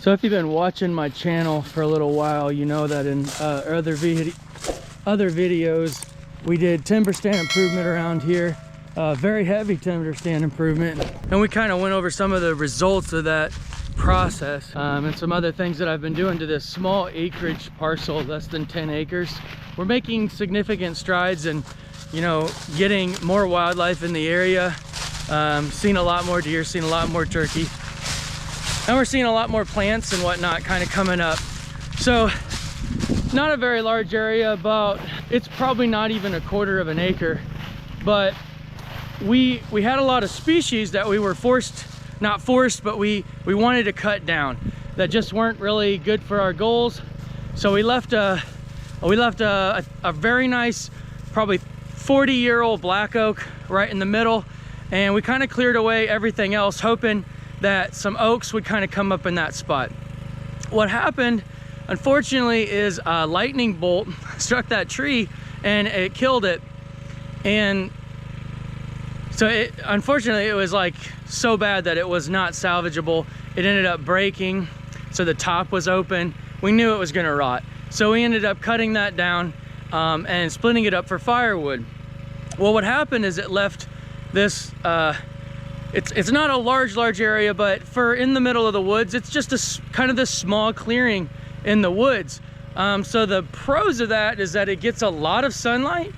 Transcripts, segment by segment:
So if you've been watching my channel for a little while, you know that in other videos we did timber stand improvement around here, very heavy timber stand improvement, and we kind of went over some of the results of that process and some other things that I've been doing to this small acreage parcel, less than 10 acres. We're making significant strides in, you know, getting more wildlife in the area, seeing a lot more deer, seeing a lot more turkey, and we're seeing a lot more plants and whatnot kind of coming up. So not a very large area, about, it's probably not even a quarter of an acre, but we had a lot of species that we were not forced, but we wanted to cut down that just weren't really good for our goals. So we left a very nice, probably 40-year-old black oak right in the middle, and we kind of cleared away everything else, hoping that some oaks would kind of come up in that spot. What happened, unfortunately, is a lightning bolt struck that tree and it killed it. And so unfortunately, it was like so bad that it was not salvageable. It ended up breaking, so the top was open. We knew it was gonna rot. So we ended up cutting that down and splitting it up for firewood. Well, what happened is it left this, it's not a large area, but for in the middle of the woods, it's just a kind of this small clearing in the woods. So the pros of that is that it gets a lot of sunlight.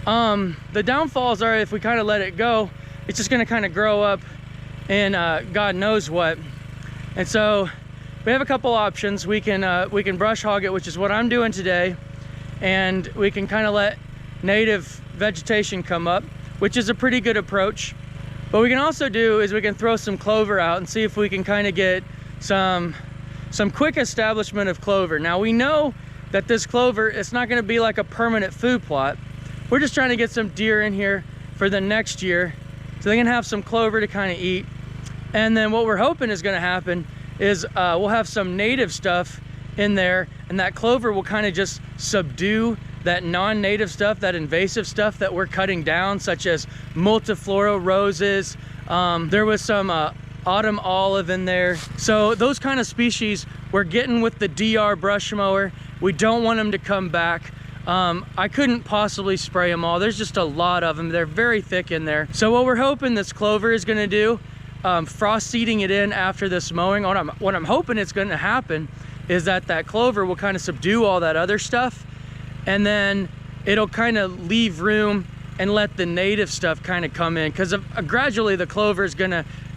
The downfalls are, if we kind of let it go, it's just going to kind of grow up and God knows what. And so we have a couple options. We can brush hog it, which is what I'm doing today, and we can kind of let native vegetation come up, which is a pretty good approach. What we can also do is we can throw some clover out and see if we can kind of get some quick establishment of clover. Now we know that this clover, it's not going to be like a permanent food plot. We're just trying to get some deer in here for the next year so they can have some clover to kind of eat. And then what we're hoping is going to happen is we'll have some native stuff in there, and that clover will kind of just subdue that non-native stuff, that invasive stuff that we're cutting down, such as multiflora roses. There was some autumn olive in there. So those kind of species we're getting with the DR brush mower. We don't want them to come back. I couldn't possibly spray them all. There's just a lot of them. They're very thick in there. So what we're hoping this clover is gonna do, frost seeding it in after this mowing, what I'm hoping it's gonna happen is that clover will kind of subdue all that other stuff, and then it'll kind of leave room and let the native stuff kind of come in, because gradually the clover is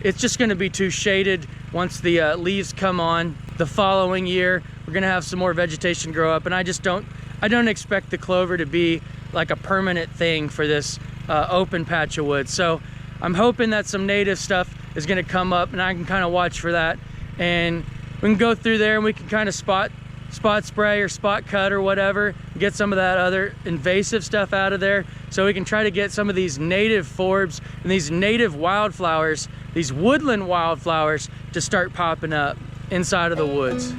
it's just gonna be too shaded once the leaves come on. The following year, we're gonna have some more vegetation grow up, and I don't expect the clover to be like a permanent thing for this open patch of woods. So I'm hoping that some native stuff is gonna come up, and I can kind of watch for that, and we can go through there and we can kind of spot spray or spot cut or whatever, get some of that other invasive stuff out of there, so we can try to get some of these native forbs and these native wildflowers, these woodland wildflowers, to start popping up inside of the woods.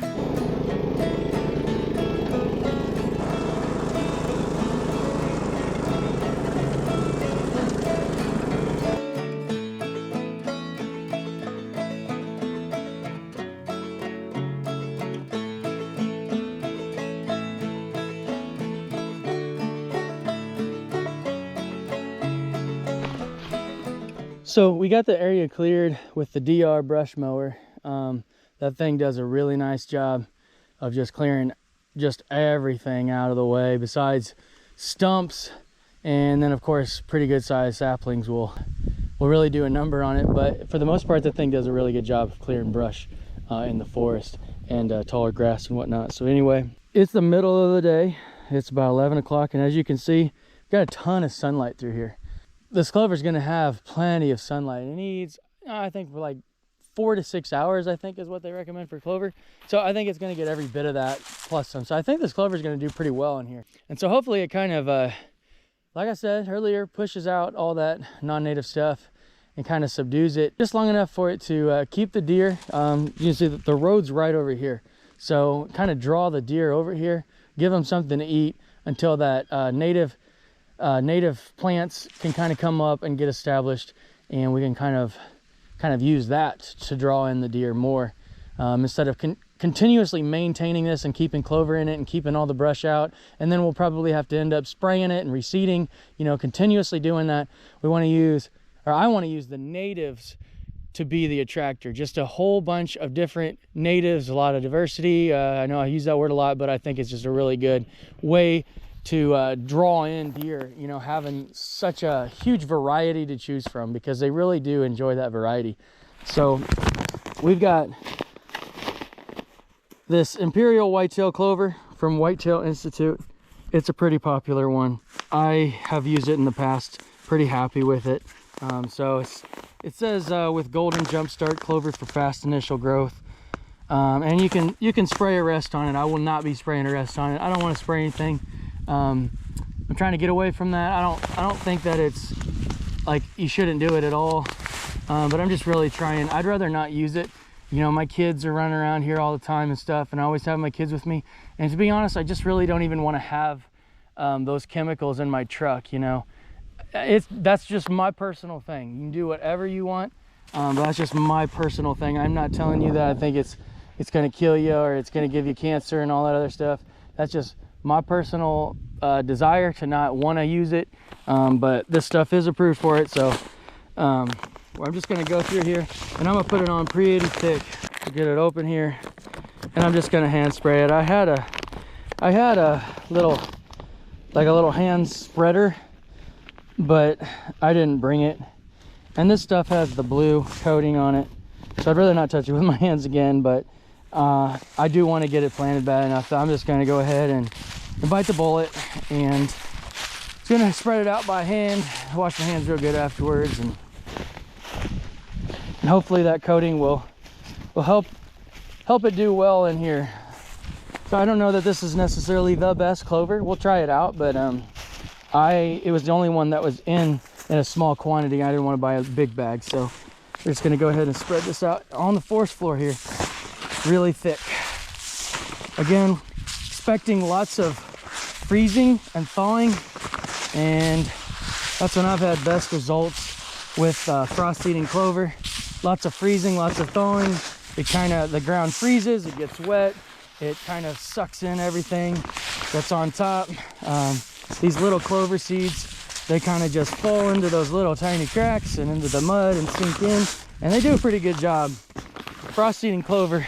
So we got the area cleared with the DR brush mower. That thing does a really nice job of just clearing just everything out of the way, besides stumps, and then of course pretty good sized saplings will really do a number on it. But for the most part, the thing does a really good job of clearing brush in the forest and taller grass and whatnot. So anyway, it's the middle of the day. It's about 11 o'clock, and as you can see, we've got a ton of sunlight through here. This clover is going to have plenty of sunlight. It needs, I think, for like 4 to 6 hours, I think is what they recommend for clover. So I think it's going to get every bit of that plus some. So I think this clover is going to do pretty well in here. And so hopefully it kind of, like I said earlier, pushes out all that non-native stuff and kind of subdues it just long enough for it to keep the deer. You can see that the road's right over here. So kind of draw the deer over here, give them something to eat until that native plants can kind of come up and get established, and we can kind of use that to draw in the deer more. instead of continuously maintaining this and keeping clover in it and keeping all the brush out. And then we'll probably have to end up spraying it and reseeding, you know, continuously doing that. We want to use, or I want to use the natives to be the attractor. Just a whole bunch of different natives, a lot of diversity. I know I use that word a lot, but I think it's just a really good way to draw in deer, you know, having such a huge variety to choose from, because they really do enjoy that variety. So we've got this Imperial Whitetail Clover from Whitetail Institute. It's a pretty popular one. I have used it in the past, pretty happy with it. So it says with golden jumpstart clover for fast initial growth. And you can spray a rest on it. I will not be spraying a rest on it. I don't want to spray anything. I'm trying to get away from that. I don't think that it's like you shouldn't do it at all. But I'm just really trying. I'd rather not use it. You know, my kids are running around here all the time and stuff, and I always have my kids with me. And to be honest, I just really don't even want to have those chemicals in my truck, you know. That's just my personal thing. You can do whatever you want, but that's just my personal thing. I'm not telling you that I think it's going to kill you or it's going to give you cancer and all that other stuff. That's just my personal desire to not want to use it. But this stuff is approved for it, so I'm just going to go through here and I'm going to put it on pretty thick to get it open here, and I'm just going to hand spray it. I had a little, like a little hand spreader, but I didn't bring it, and this stuff has the blue coating on it, so I'd rather not touch it with my hands again. But I do want to get it planted bad enough, so I'm just going to go ahead and bite the bullet, and just going to spread it out by hand, wash my hands real good afterwards, and hopefully that coating will help it do well in here. So I don't know that this is necessarily the best clover. We'll try it out, but it was the only one that was in a small quantity. I didn't want to buy a big bag, so we're just going to go ahead and spread this out on the forest floor here, really thick. Again, expecting lots of freezing and thawing, and that's when I've had best results with frost eating clover. Lots of freezing, lots of thawing. The ground freezes, it gets wet, it kind of sucks in everything that's on top. These little clover seeds, they kind of just fall into those little tiny cracks and into the mud and sink in, and they do a pretty good job. Frost eating clover,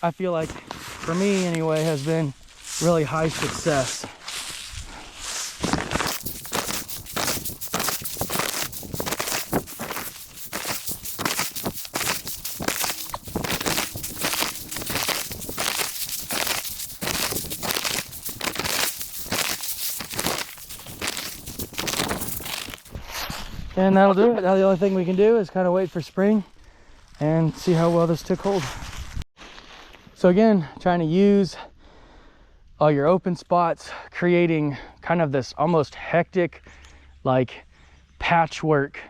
I feel like, for me anyway, has been really high success. And that'll do it. Now the only thing we can do is kind of wait for spring and see how well this took hold. So again, trying to use all your open spots, creating kind of this almost hectic, like, patchwork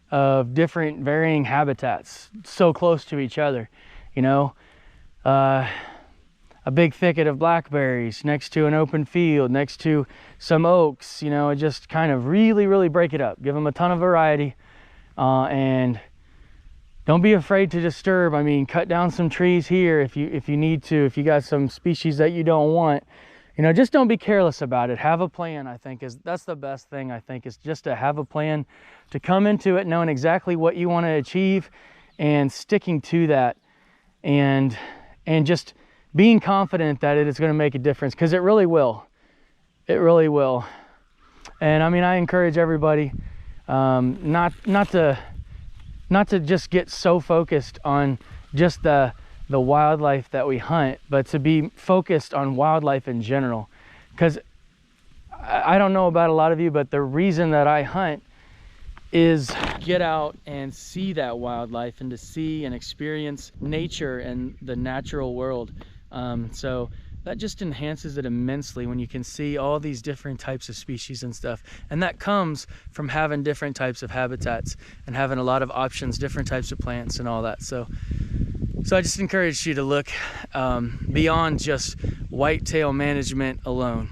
of different varying habitats so close to each other, you know. A big thicket of blackberries next to an open field, next to some oaks, you know, just kind of really break it up, give them a ton of variety, and don't be afraid to disturb. I mean, cut down some trees here if you need to, if you got some species that you don't want, you know. Just don't be careless about it. Have a plan. I think that's the best thing. I think is just to have a plan, to come into it knowing exactly what you want to achieve and sticking to that, and just being confident that it is going to make a difference, because it really will. It really will. And I mean, I encourage everybody not to just get so focused on just the wildlife that we hunt, but to be focused on wildlife in general. Because I don't know about a lot of you, but the reason that I hunt is get out and see that wildlife, and to see and experience nature and the natural world. So that just enhances it immensely when you can see all these different types of species and stuff. And that comes from having different types of habitats and having a lot of options, different types of plants and all that. So I just encourage you to look beyond just whitetail management alone.